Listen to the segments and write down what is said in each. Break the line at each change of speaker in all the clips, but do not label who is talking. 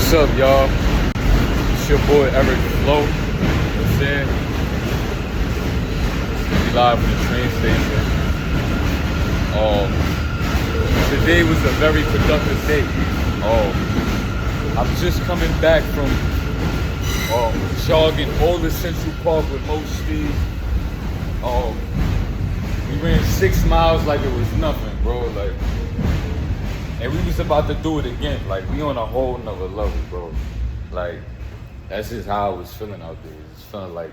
What's up, y'all? It's your boy Eric Flo. What's in? We live from the train station. Today was a very productive day. I'm just coming back from jogging all the Central Park with Mo Steve. We ran 6 miles like it was nothing, bro. And we was about to do it again. Like, we on a whole nother level, bro. Like, that's just how I was feeling out there. It's feeling like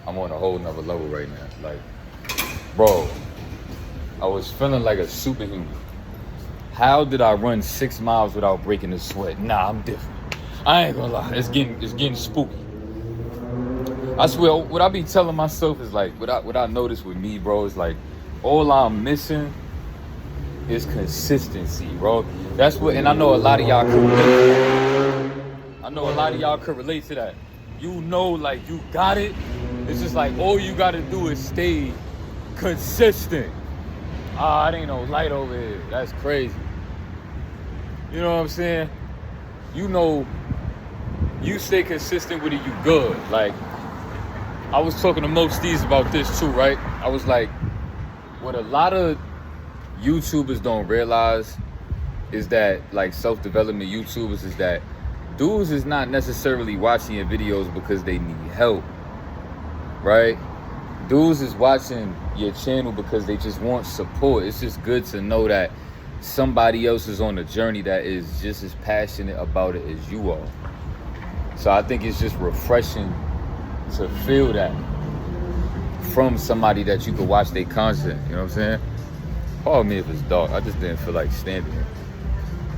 I'm on a whole nother level right now. Like, bro, I was feeling like a superhuman. How did I run 6 miles without breaking a sweat? Nah, I'm different. I ain't gonna lie. It's getting spooky. I swear, what I be telling myself is like, what I noticed with me, bro, is like, all I'm missing is consistency, bro. That's what, and I know a lot of y'all could relate to that. You know, like, you got it. It's just like, all you gotta do is stay consistent. It ain't no light over here. That's crazy. You know what I'm saying? You know, you stay consistent with it, you good. Like, I was talking to Mo Steez about this too, right? I was like, what a lot of YouTubers don't realize is that, like, self-development YouTubers, is that dudes is not necessarily watching your videos because they need help, right? Dudes is watching your channel because they just want support. It's just good to know that somebody else is on a journey that is just as passionate about it as you are. So I think it's just refreshing to feel that from somebody that you can watch their content. You know what I'm saying? Pardon me if it's dark. I just didn't feel like standing here.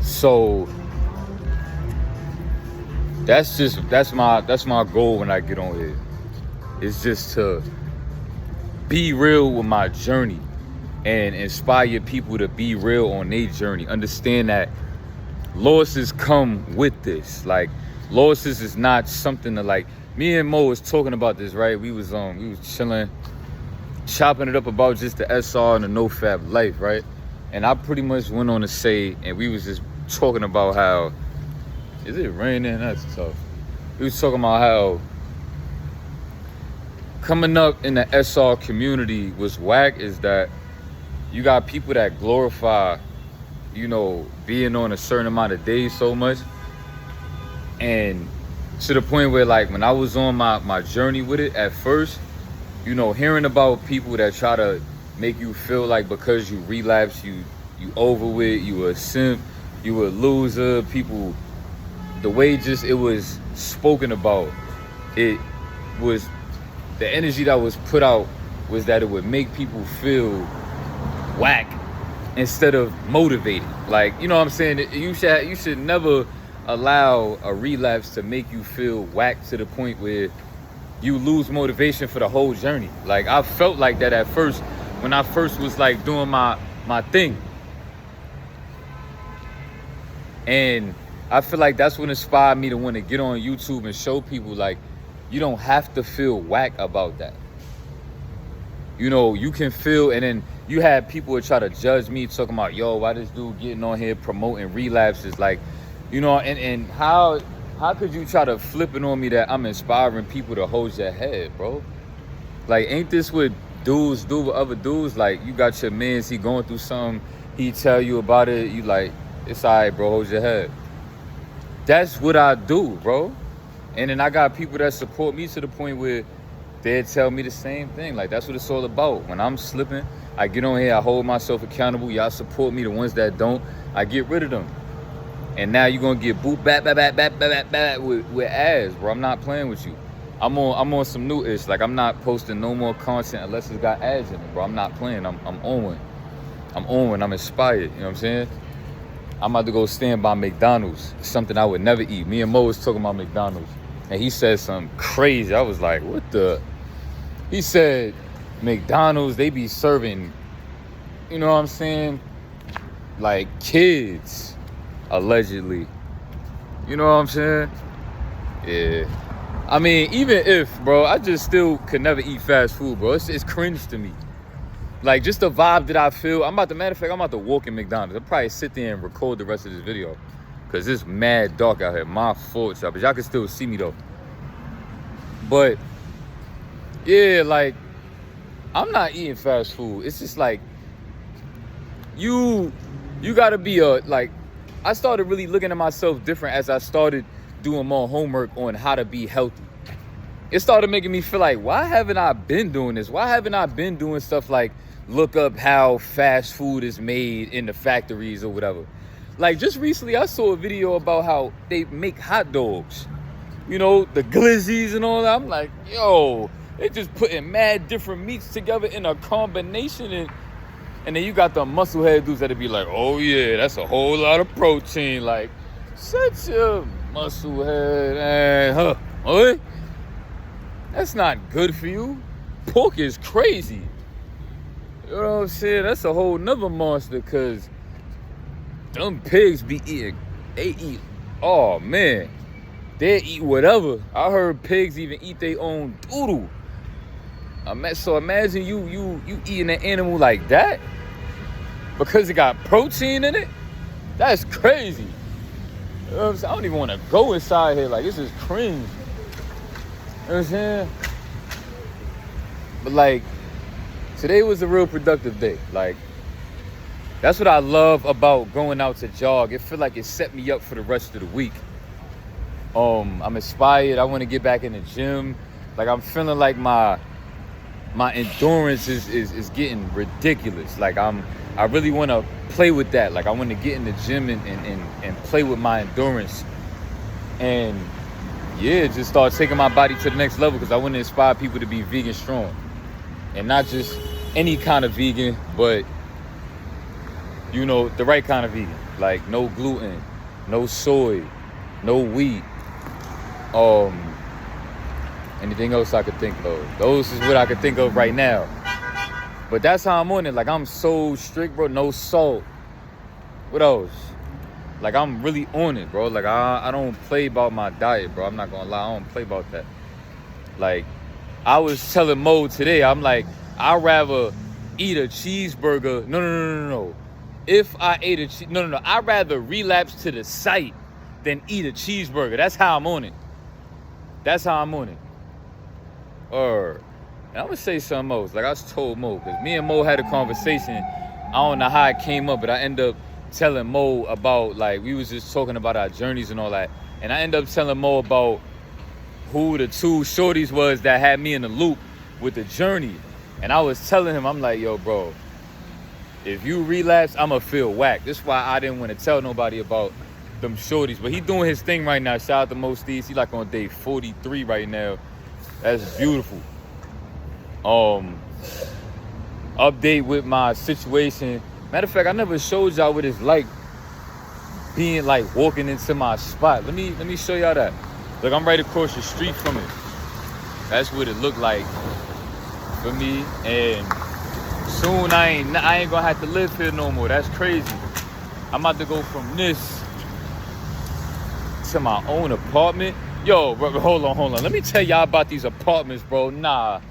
So that's my goal when I get on here. It's just to be real with my journey and inspire people to be real on their journey. Understand that losses come with this. Like, losses is not something to, like, me and Mo was talking about this, right? We was chilling, chopping it up about just the SR and the no-fab life, right? And I pretty much went on to say, and we was just talking about how, is it raining? That's tough. We was talking about how coming up in the SR community was whack, is that you got people that glorify, you know, being on a certain amount of days so much. And to the point where, like, when I was on my journey with it at first, you know, hearing about people that try to make you feel like because you relapse, you over with, you a simp, you a loser, people, the way just it was spoken about, it was, the energy that was put out was that it would make people feel whack instead of motivated. Like, you know what I'm saying? You should never allow a relapse to make you feel whack to the point where you lose motivation for the whole journey. Like, I felt like that at first when I first was, like, doing my thing. And I feel like that's what inspired me to want to get on YouTube and show people, like, you don't have to feel whack about that. You know, you can feel, and then you had people that try to judge me, talking about, yo, why this dude getting on here promoting relapses? Like, you know, and how could you try to flip it on me that I'm inspiring people to hold your head, bro? Like, ain't this what dudes do with other dudes? Like, you got your mans, he going through something, he tell you about it, you like, it's all right, bro, hold your head. That's what I do, bro. And then I got people that support me to the point where they tell me the same thing. Like, that's what it's all about. When I'm slipping, I get on here, I hold myself accountable. Y'all support me. The ones that don't, I get rid of them. And now you're gonna get boot back with ads, bro. I'm not playing with you. I'm on some new ish. Like, I'm not posting no more content unless it's got ads in it, bro. I'm not playing. I'm on one. I'm inspired. You know what I'm saying? I'm about to go stand by McDonald's. Something I would never eat. Me and Mo was talking about McDonald's, and he said something crazy. I was like, what the? He said, McDonald's, they be serving, you know what I'm saying, like, kids, allegedly. You know what I'm saying? Yeah. I mean, even if, bro, I just still could never eat fast food, bro. It's cringe to me. Like, just the vibe that I feel. Matter of fact, I'm about to walk in McDonald's. I'll probably sit there and record the rest of this video. because it's mad dark out here. My fault, y'all, but y'all can still see me though. But yeah, like, I'm not eating fast food. It's just like, you gotta be like, I started really looking at myself different as I started doing more homework on how to be healthy. It started making me feel like, why haven't I been doing this? Why haven't I been doing stuff like look up how fast food is made in the factories or whatever? Like, just recently I saw a video about how they make hot dogs. You know, the glizzies and all that. I'm like, yo, they just putting mad different meats together in a combination. And then you got the musclehead dudes that'd be like, oh yeah, that's a whole lot of protein. Like, shut your musclehead, man. Huh? What? That's not good for you. Pork is crazy. You know what I'm saying? That's a whole nother monster, because them pigs be eating. They eat, oh man, they eat whatever. I heard pigs even eat their own doodle. So imagine you eating an animal like that because it got protein in it. That's crazy. You know what I'm saying? I don't even want to go inside here. Like, this is cringe. You know what I'm saying? But like, today was a real productive day. Like, that's what I love about going out to jog. It feel like it set me up for the rest of the week. I'm inspired. I want to get back in the gym. Like, I'm feeling like my endurance is getting ridiculous. Like, I really want to play with that. Like, I want to get in the gym and play with my endurance. And yeah, just start taking my body to the next level, because I want to inspire people to be vegan strong. And not just any kind of vegan, but, you know, the right kind of vegan. Like, no gluten, no soy, no wheat. Anything else I could think of? Those is what I could think of right now. But that's how I'm on it. Like, I'm so strict, bro. No salt. What else? Like, I'm really on it, bro. Like, I don't play about my diet, bro. I'm not gonna lie. I don't play about that. Like, I was telling Mo today, I'm like, I'd rather eat a cheeseburger. No. If I ate a no. I'd rather relapse to the site than eat a cheeseburger. That's how I'm on it. That's how I'm on it. And I'm gonna say something else. Like, I told Mo, because me and Mo had a conversation. I don't know how it came up, but I ended up telling Mo about, like, we was just talking about our journeys and all that. And I ended up telling Mo about who the two shorties was that had me in the loop with the journey. And I was telling him, I'm like, yo, bro, if you relapse, I'ma feel whack. This is why I didn't want to tell nobody about them shorties. But he doing his thing right now. Shout out to Mo Steves. He like on day 43 right now. That's beautiful. Update with my situation. Matter of fact, I never showed y'all what it's like being like walking into my spot. Let me show y'all that. Look, I'm right across the street from it. That's what it looked like for me. And soon I ain't gonna have to live here no more. That's crazy. I'm about to go from this to my own apartment. Yo, bro, hold on. Let me tell y'all about these apartments, bro. Nah,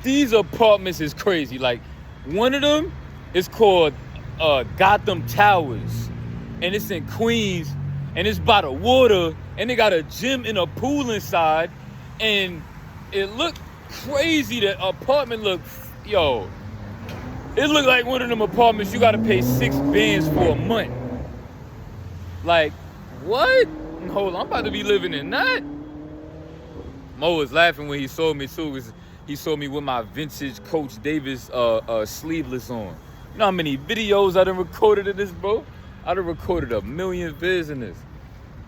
these apartments is crazy. Like, one of them is called Gotham Towers, and it's in Queens, and it's by the water, and they got a gym and a pool inside, and it looked crazy. That apartment looked, yo, it looked like one of them apartments you gotta pay $6 for a month. Like, what? Hold on, I'm about to be living in that. Mo was laughing when he saw me too, because he saw me with my vintage Coach Davis sleeveless on. You know how many videos I done recorded in this, bro? I done recorded 1 million vids in this.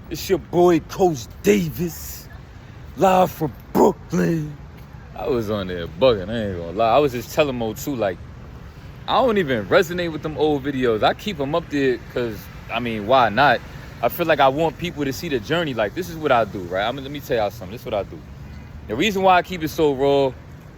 It's your boy Coach Davis, live from Brooklyn. I was on there bugging, I ain't gonna lie. I was just telling Mo too, like, I don't even resonate with them old videos. I keep them up there because, I mean, why not? I feel like I want people to see the journey. Like, this is what I do, right? Let me tell y'all something. This is what I do. The reason why I keep it so raw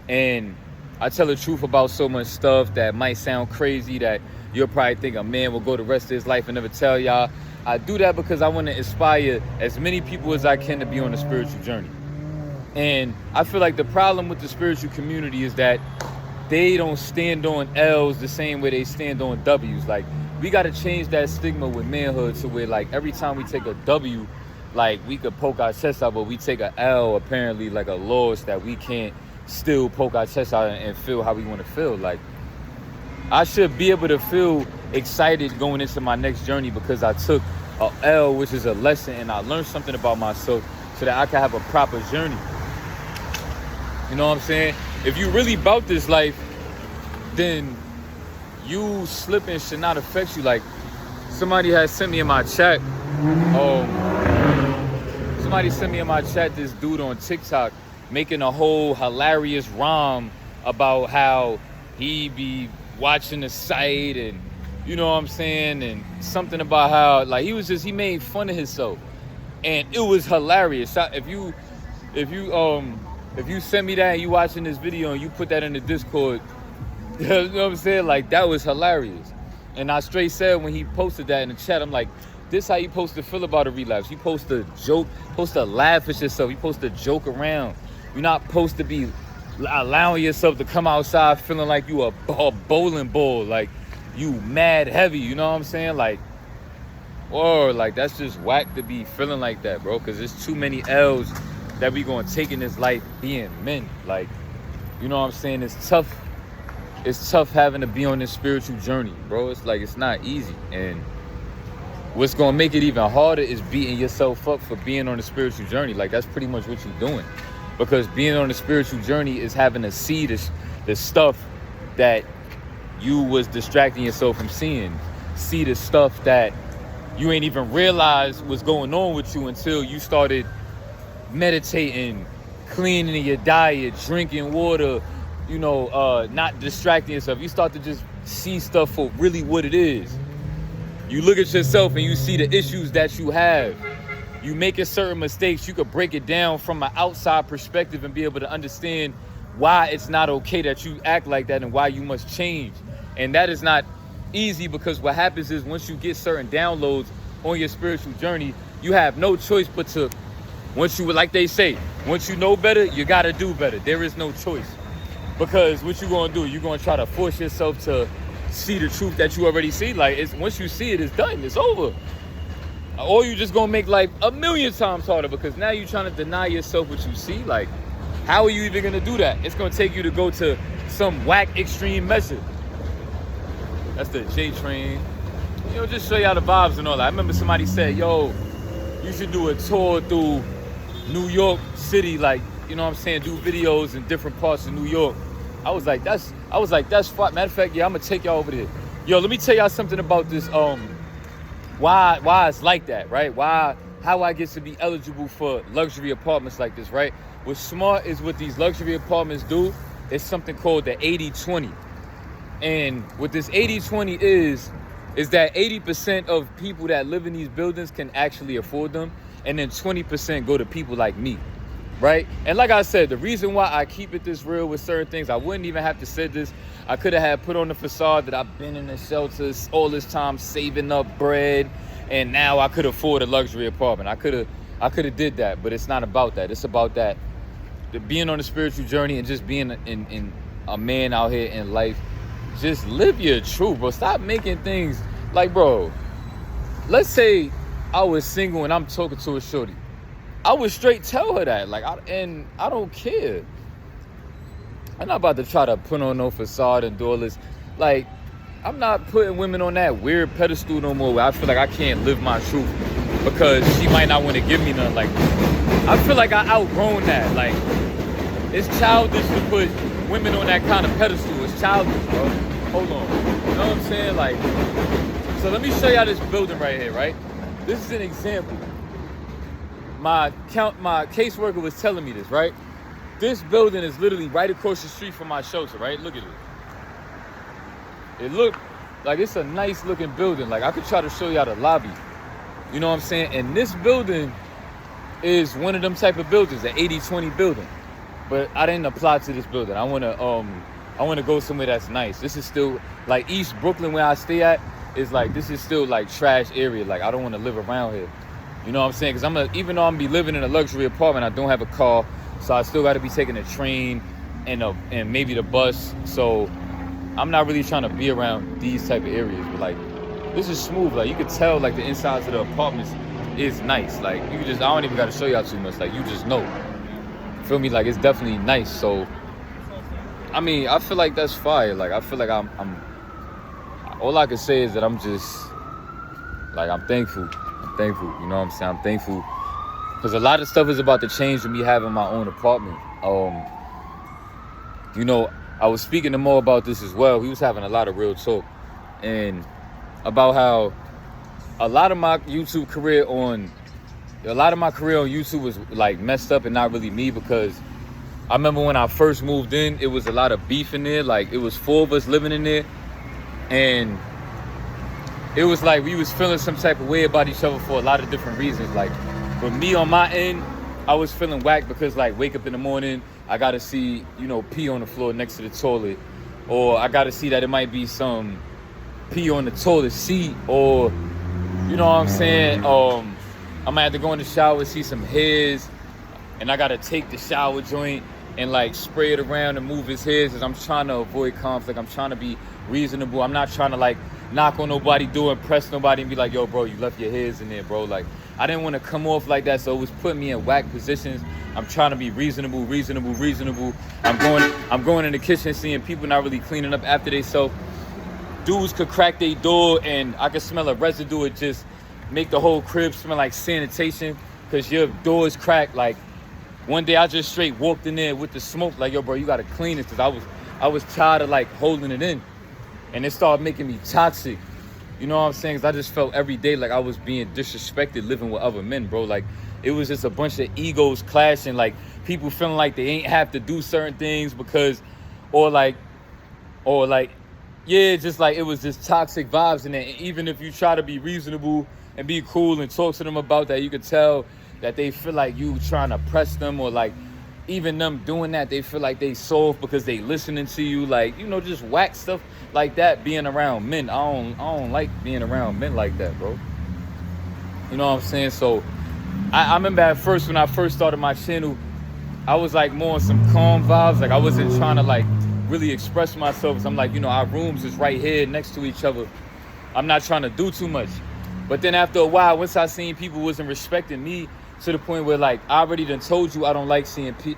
and I tell the truth about so much stuff that might sound crazy, that you'll probably think a man will go the rest of his life and never tell y'all. I do that because I want to inspire as many people as I can to be on a spiritual journey. And I feel like the problem with the spiritual community is that they don't stand on L's the same way they stand on W's. Like, we got to change that stigma with manhood to where, like, every time we take a W, like, we could poke our chest out, but we take a L, apparently, like a loss, that we can't still poke our chest out and feel how we want to feel. Like, I should be able to feel excited going into my next journey because I took a L, which is a lesson, and I learned something about myself so that I can have a proper journey. You know what I'm saying? If you really about this life, then you slipping should not affect you. Like, somebody has sent me in my chat, this dude on TikTok making a whole hilarious rhyme about how he be watching the site, and you know what I'm saying, and something about how, like, he made fun of himself, and it was hilarious. If you send me that and you watching this video and you put that in the Discord, you know what I'm saying, like, that was hilarious. And I straight said when he posted that in the chat, I'm like, this how you supposed to feel about a relapse. You supposed to joke, supposed to laugh at yourself. You supposed to joke around. You're not supposed to be allowing yourself to come outside feeling like you a bowling ball, like you mad heavy, you know what I'm saying? Like, or like, that's just whack to be feeling like that, bro, because there's too many L's that we gonna take in this life being men. Like, you know what I'm saying? It's tough having to be on this spiritual journey, bro. It's like, it's not easy. And what's gonna make it even harder is beating yourself up for being on the spiritual journey. Like, that's pretty much what you're doing. Because being on the spiritual journey is having to see the stuff that you was distracting yourself from seeing. See the stuff that you ain't even realize was going on with you until you started meditating, cleaning your diet, drinking water, you know, not distracting yourself. You start to just see stuff for really what it is. You look at yourself and you see the issues that you have. You making certain mistakes, you could break it down from an outside perspective and be able to understand why it's not okay that you act like that and why you must change. And that is not easy, because what happens is once you get certain downloads on your spiritual journey, you have no choice but to, like they say, once you know better, you got to do better. There is no choice. Because what you going to do? You're going to try to force yourself to see the truth that you already see. Like, once you see it, it's done. It's over. Or you just gonna make life a million times harder because now you're trying to deny yourself what you see. Like, how are you even gonna do that? It's gonna take you to go to some whack extreme measure. That's the J train. You know, just show y'all the vibes and all that. I remember somebody said, yo, you should do a tour through New York City, like, you know what I'm saying, do videos in different parts of New York. I was like, that's fun. Matter of fact, yeah, I'm gonna take y'all over there. Yo, let me tell y'all something about this, why it's like that, right? How I get to be eligible for luxury apartments like this, right? What's smart is what these luxury apartments do is something called the 80-20. And what this 80-20 is that 80% of people that live in these buildings can actually afford them, and then 20% go to people like me, right? And like I said, the reason why I keep it this real with certain things, I wouldn't even have to say this. I could have had put on the facade that I've been in the shelters all this time saving up bread, and now I could afford a luxury apartment. I could have did that, but it's not about that. It's about that, being on a spiritual journey and just being in a man out here in life. Just live your truth, bro. Stop making things like, bro, let's say I was single and I'm talking to a shorty. I would straight tell her that, like, I don't care. I'm not about to try to put on no facade and do all this. Like, I'm not putting women on that weird pedestal no more where I feel like I can't live my truth because she might not want to give me none. Like, I feel like I outgrown that. Like, it's childish to put women on that kind of pedestal. It's childish, bro. Hold on. You know what I'm saying? Like, so let me show y'all this building right here, right? This is an example. My caseworker was telling me this, right? This building is literally right across the street from my shelter, right? Look at it. It looked like it's a nice looking building. Like, I could try to show y'all the lobby. You know what I'm saying? And this building is one of them type of buildings, the 80-20 building. But I didn't apply to this building. I wanna go somewhere that's nice. This is still like East Brooklyn where I stay at is like, this is still like trash area. Like, I don't want to live around here. You know what I'm saying? Because even though I'm be living in a luxury apartment, I don't have a car. So I still got to be taking a train and maybe the bus. So I'm not really trying to be around these type of areas. But like, this is smooth. Like, you could tell, like, the insides of the apartments is nice. Like, you just, I don't even got to show y'all too much. Like, you just know. Feel me? Like, it's definitely nice. So, I mean, I feel like that's fire. Like, I feel like I'm all I can say is that I'm just, like, I'm thankful. I'm thankful. You know what I'm saying? I'm thankful. Because a lot of stuff is about to change with me having my own apartment. You know, I was speaking to Mo about this as well. We was having a lot of real talk. And about how a lot of my career on YouTube was, like, messed up and not really me, because I remember when I first moved in, it was a lot of beef in there. Like, it was 4 of us living in there. And it was like we was feeling some type of way about each other for a lot of different reasons. Like, for me on my end, I was feeling whack because, like, wake up in the morning, I got to see, you know, pee on the floor next to the toilet. Or I got to see that it might be some pee on the toilet seat. Or, you know what I'm saying? I might have to go in the shower and see some hairs. And I got to take the shower joint and, like, spray it around and move his hairs, because I'm trying to avoid conflict. I'm trying to be reasonable. I'm not trying to, like, knock on nobody, impress nobody and be like, yo, bro, you left your hairs in there, bro. Like, I didn't want to come off like that, so it was putting me in whack positions. I'm trying to be reasonable. I'm going in the kitchen, seeing people not really cleaning up after themselves. Dudes could crack their door and I could smell a residue. It just make the whole crib smell like sanitation, because your door is cracked. Like, one day I just straight walked in there with the smoke, like, yo, bro, you got to clean this, because I was tired of, like, holding it in. And it started making me toxic. You know what I'm saying? Because I just felt every day like I was being disrespected living with other men, bro. Like, it was just a bunch of egos clashing. Like, people feeling like they ain't have to do certain things because, or yeah, just like, it was just toxic vibes in there. And even if you try to be reasonable and be cool and talk to them about that, you could tell that they feel like you trying to press them, or, like, even them doing that, they feel like they soft because they listening to you. Like, you know, just whack stuff like that being around men. I don't like being around men like that, bro. You know what I'm saying? So I remember at first, when I first started my channel, I was, like, more on some calm vibes. Like, I wasn't trying to, like, really express myself, because I'm like, you know, our rooms is right here next to each other. I'm not trying to do too much. But then after a while, once I seen people wasn't respecting me, to the point where, like, I already done told you I don't like seeing pee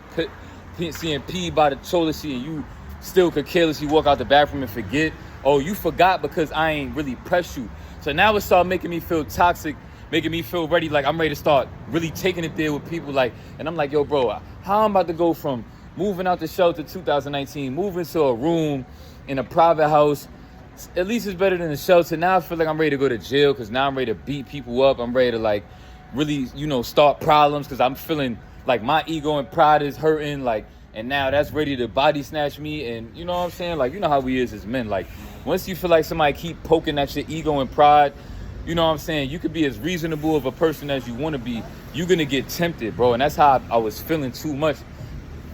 by the toilet seat, and you still could carelessly walk out the bathroom and forget. Oh, you forgot because I ain't really pressed you. So now it started making me feel toxic, making me feel ready, like I'm ready to start really taking it there with people. Like, and I'm like, yo, bro, how I'm about to go from moving out the shelter 2019, moving to a room in a private house, at least it's better than the shelter. Now I feel like I'm ready to go to jail, because now I'm ready to beat people up. I'm ready to, like, really, you know, start problems, because I'm feeling like my ego and pride is hurting, like, and now that's ready to body snatch me. And you know what I'm saying? Like, you know how we is as men. Like, once you feel like somebody keep poking at your ego and pride, you know what I'm saying? You could be as reasonable of a person as you want to be. You're going to get tempted, bro. And that's how I was feeling too much.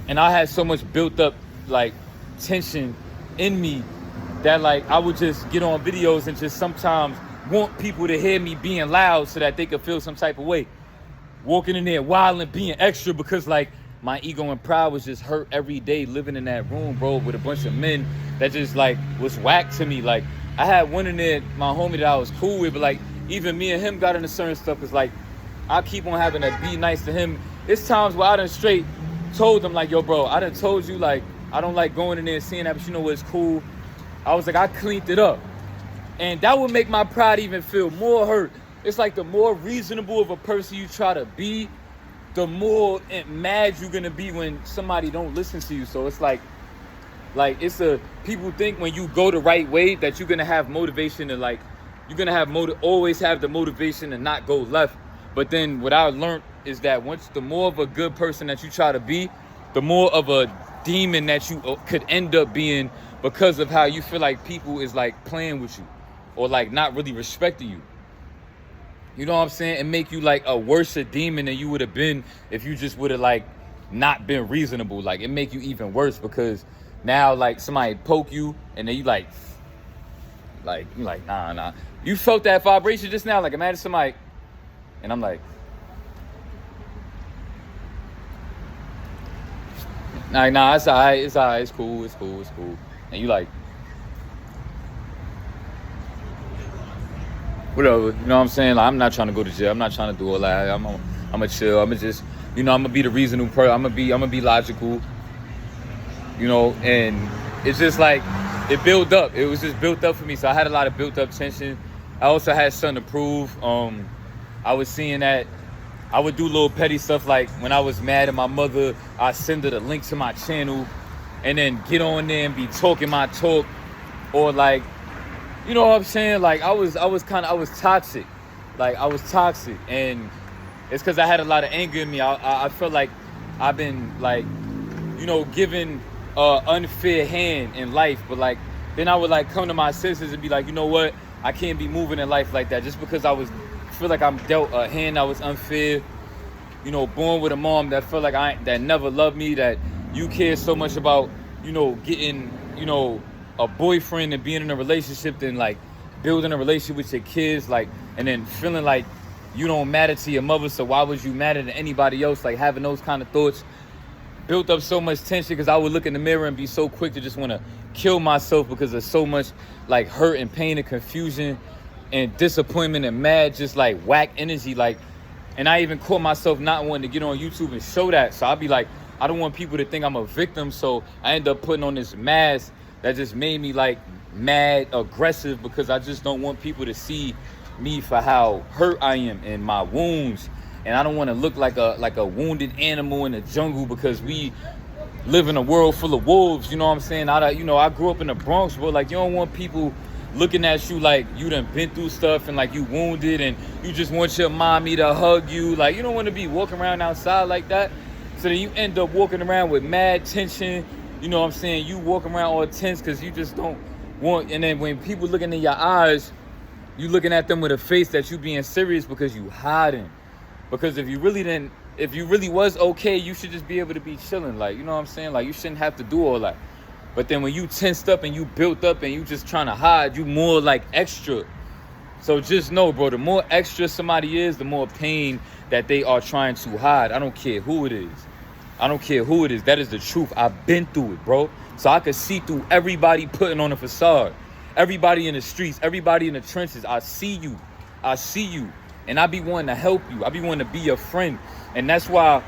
And I had so much built up, like, tension in me that, like, I would just get on videos and just sometimes want people to hear me being loud so that they could feel some type of way. Walking in there wild and being extra, because, like, my ego and pride was just hurt every day living in that room, bro, with a bunch of men that just, like, was whack to me. Like, I had one in there, my homie that I was cool with, but, like, even me and him got into certain stuff, because, like, I keep on having to be nice to him. It's times where I done straight told him, like, yo, bro, I done told you, like, I don't like going in there and seeing that, but you know what, it's cool. I was like, I cleaned it up. And that would make my pride even feel more hurt. It's like, the more reasonable of a person you try to be, the more mad you're gonna be when somebody don't listen to you. So it's like people think when you go the right way that you're gonna have motivation to, like, you're gonna have always have the motivation to not go left. But then what I learned is that once the more of a good person that you try to be, the more of a demon that you could end up being, because of how you feel like people is, like, playing with you, or, like, not really respecting you. You know what I'm saying? And make you, like, a worse demon than you would have been if you just would have, like, not been reasonable. Like, it make you even worse, because now, like, somebody poke you and then you like you like, nah. You felt that vibration just now. Like, imagine somebody, and I'm like, nah, it's all right, it's cool. And you like, whatever. You know what I'm saying? Like, I'm not trying to go to jail. I'm not trying to do all that. I'm a chill. I'm just, I'm gonna be the reasonable person. I'm gonna be logical. And it's just like it built up. It was just built up for me. So I had a lot of built up tension. I also had something to prove. I was seeing that I would do little petty stuff, like when I was mad at my mother, I send her the link to my channel and then get on there and be talking my talk, or like, you know what I'm saying? Like I was toxic. Like I was toxic, and it's because I had a lot of anger in me. I felt like I've been like, given unfair hand in life, but like then I would like come to my senses and be like, you know what? I can't be moving in life like that just because feel like I'm dealt a hand that was unfair. Born with a mom that felt like that never loved me, that you care so much about, getting, a boyfriend and being in a relationship than like building a relationship with your kids, like, and then feeling like you don't matter to your mother, so why would you matter to anybody else? Like having those kind of thoughts built up so much tension because I would look in the mirror and be so quick to just want to kill myself because of so much like hurt and pain and confusion and disappointment and mad, just like whack energy. Like, and I even caught myself not wanting to get on YouTube and show that. So I'd be like, I don't want people to think I'm a victim. So I end up putting on this mask that just made me like mad, aggressive, because I just don't want people to see me for how hurt I am and my wounds. And I don't want to look like a wounded animal in the jungle, because we live in a world full of wolves. You know what I'm saying? I grew up in the Bronx, bro. Like, you don't want people looking at you like you done been through stuff and like you wounded and you just want your mommy to hug you. Like, you don't want to be walking around outside like that. So then you end up walking around with mad tension. You know what I'm saying? You walk around all tense because you just don't want. And then when people looking in your eyes, you looking at them with a face that you being serious because you hiding. Because if you really was okay, you should just be able to be chilling. Like, you know what I'm saying? Like, you shouldn't have to do all that. But then when you tensed up and you built up and you just trying to hide, you more like extra. So just know, bro, the more extra somebody is, the more pain that they are trying to hide. I don't care who it is. I don't care who it is. That is the truth. I've been through it, bro. So I could see through everybody putting on a facade. Everybody in the streets, everybody in the trenches. I see you. I see you. And I be wanting to help you. I be wanting to be your friend. And that's why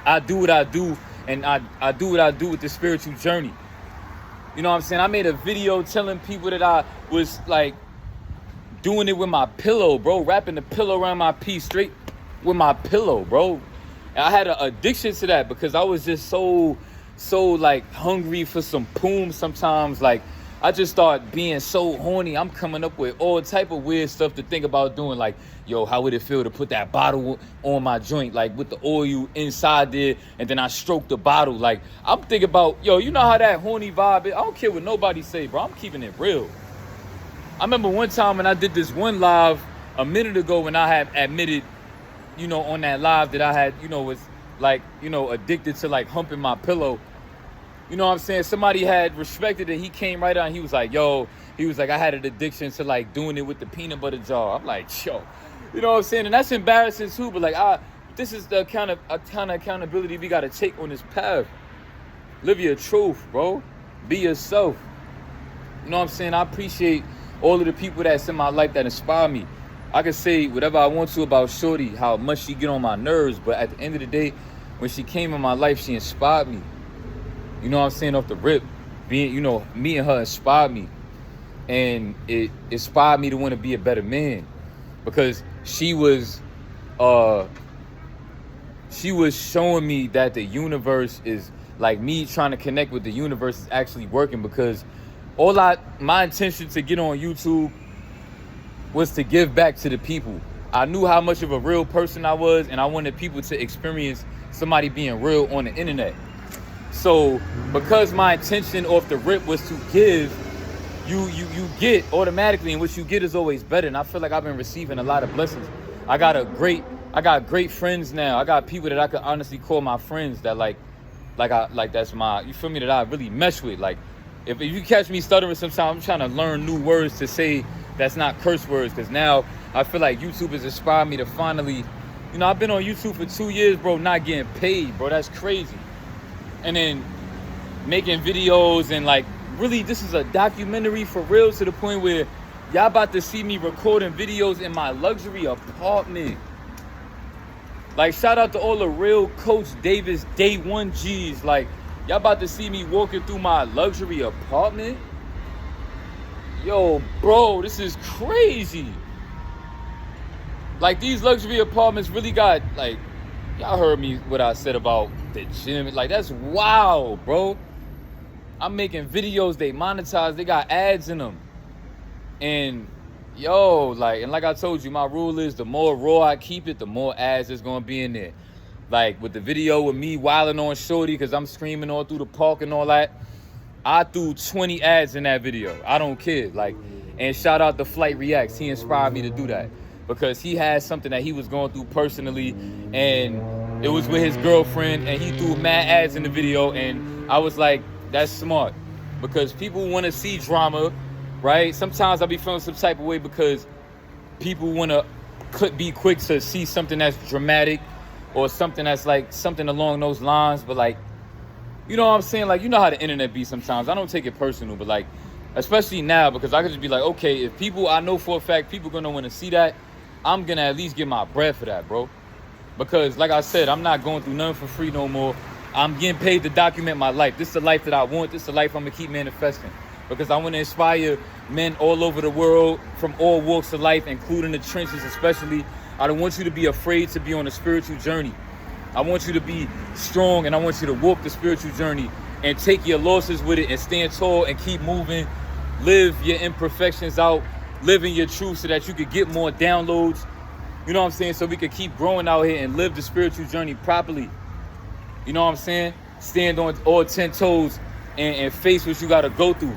I do what I do. And I do what I do with the spiritual journey. You know what I'm saying? I made a video telling people that I was like doing it with my pillow, bro. Wrapping the pillow around my piece straight with my pillow, bro. And I had an addiction to that because I was just so like hungry for some poom sometimes. Like, I just start being so horny. I'm coming up with all type of weird stuff to think about doing. Like, yo, how would it feel to put that bottle on my joint, like with the oil inside there, and then I stroke the bottle. Like, I'm thinking about, yo, you know how that horny vibe is? I don't care what nobody say, bro. I'm keeping it real. I remember one time when I did this one live a minute ago when I had admitted, on that live that I had, was like, addicted to like humping my pillow. You know what I'm saying? Somebody had respected it. He came right out and he was like, I had an addiction to like doing it with the peanut butter jar. I'm like, yo, you know what I'm saying? And that's embarrassing too, but like, this is the kind of accountability we got to take on this path. Live your truth, bro. Be yourself. You know what I'm saying? I appreciate all of the people that's in my life that inspire me. I can say whatever I want to about Shorty, how much she get on my nerves, but at the end of the day, when she came in my life, she inspired me. You know what I'm saying? Off the rip, me and her inspired me. And it inspired me to want to be a better man. Because she was showing me that the universe is, like, me trying to connect with the universe is actually working. Because my intention to get on YouTube was to give back to the people. I knew how much of a real person I was, and I wanted people to experience somebody being real on the internet. So because my intention off the rip was to give, you get automatically, and what you get is always better. And I feel like I've been receiving a lot of blessings. I got great friends now. I got people that I could honestly call my friends that like that's my, you feel me, that I really mesh with. Like, if you catch me stuttering sometimes, I'm trying to learn new words to say that's not curse words, because now I feel like YouTube has inspired me to finally, I've been on YouTube for 2 years, bro, not getting paid, bro. That's crazy. And then making videos and like, really, this is a documentary for real, to the point where Y'all about to see me recording videos in my luxury apartment. Like, shout out to all the real Coach Davis Day 1 G's. Like, y'all about to see me walking through my luxury apartment? Yo, bro, this is crazy. Like, these luxury apartments really got, like, y'all heard me what I said about the gym. Like, that's wild, bro. I'm making videos, they monetize, they got ads in them. And, yo, like I told you, my rule is the more raw I keep it, the more ads there's going to be in there. Like, with the video with me wilding on Shorty because I'm screaming all through the park and all that, I threw 20 ads in that video. I don't care. Like, and shout out to Flight Reacts. He inspired me to do that because he had something that he was going through personally, and it was with his girlfriend, and he threw mad ads in the video, and I was like, that's smart because people want to see drama, right? Sometimes I be feeling some type of way because people want to be quick to see something that's dramatic or something that's like something along those lines, but like, you know what I'm saying? Like, you know how the internet be sometimes. I don't take it personal, but like, especially now, because I could just be like, okay, if people, I know for a fact, people gonna want to see that, I'm gonna at least get my bread for that, bro. Because like I said, I'm not going through nothing for free no more. I'm getting paid to document my life. This is the life that I want. This is the life I'm gonna keep manifesting. Because I want to inspire men all over the world from all walks of life, including the trenches especially. I don't want you to be afraid to be on a spiritual journey. I want you to be strong, and I want you to walk the spiritual journey and take your losses with it and stand tall and keep moving. Live your imperfections out. Live in your truth so that you could get more downloads. You know what I'm saying? So we could keep growing out here and live the spiritual journey properly. You know what I'm saying? Stand on all 10 toes and face what you got to go through.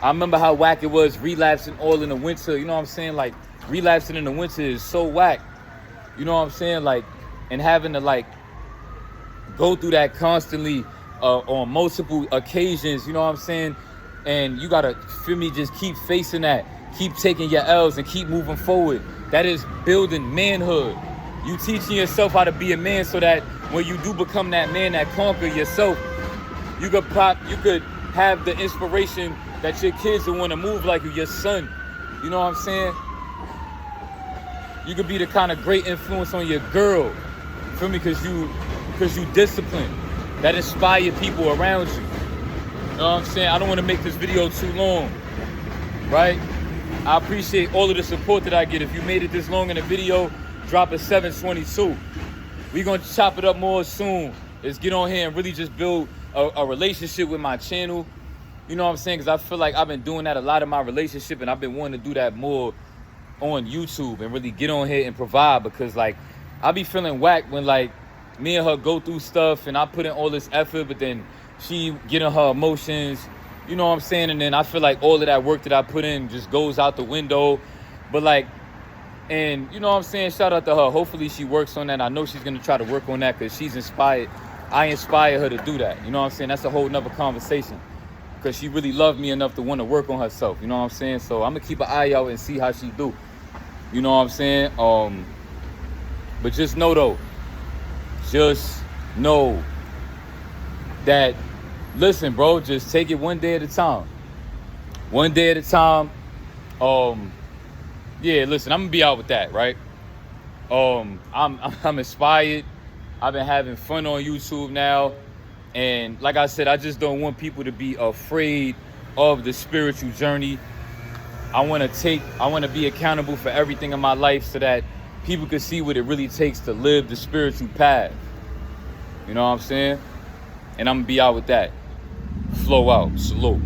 I remember how whack it was relapsing all in the winter. You know what I'm saying? Like, relapsing in the winter is so whack. You know what I'm saying? Like, and having to, like, go through that constantly on multiple occasions. You know what I'm saying? And you got to, feel me, just keep facing that. Keep taking your L's and keep moving forward. That is building manhood. You teaching yourself how to be a man so that when you do become that man that conquer yourself, you could have the inspiration that your kids will want to move like you, your son. You know what I'm saying? You could be the kind of great influence on your girl. Feel me? Because you disciplined. That inspire people around you. You know what I'm saying? I don't want to make this video too long, right? I appreciate all of the support that I get. If you made it this long in the video, drop a 722. We're going to chop it up more soon. Let's get on here and really just build a relationship with my channel. You know what I'm saying? Because I feel like I've been doing that a lot in my relationship, and I've been wanting to do that more on YouTube and really get on here and provide, because like I be feeling whack when like me and her go through stuff and I put in all this effort, but then she getting her emotions, you know what I'm saying? And then I feel like all of that work that I put in just goes out the window. But like, and you know what I'm saying? Shout out to her. Hopefully she works on that. I know she's going to try to work on that because she's inspired. I inspire her to do that. You know what I'm saying? That's a whole nother conversation, because she really loved me enough to want to work on herself. You know what I'm saying? So I'm going to keep an eye out and see how she do. You know what I'm saying? But just know though, just know that, listen, bro, just take it one day at a time. One day at a time. Yeah, listen, I'm gonna be out with that, right? I'm inspired. I've been having fun on YouTube now. And like I said, I just don't want people to be afraid of the spiritual journey. I want to be accountable for everything in my life so that people can see what it really takes to live the spiritual path. You know what I'm saying? And I'm gonna be out with that. Flow out. Salute.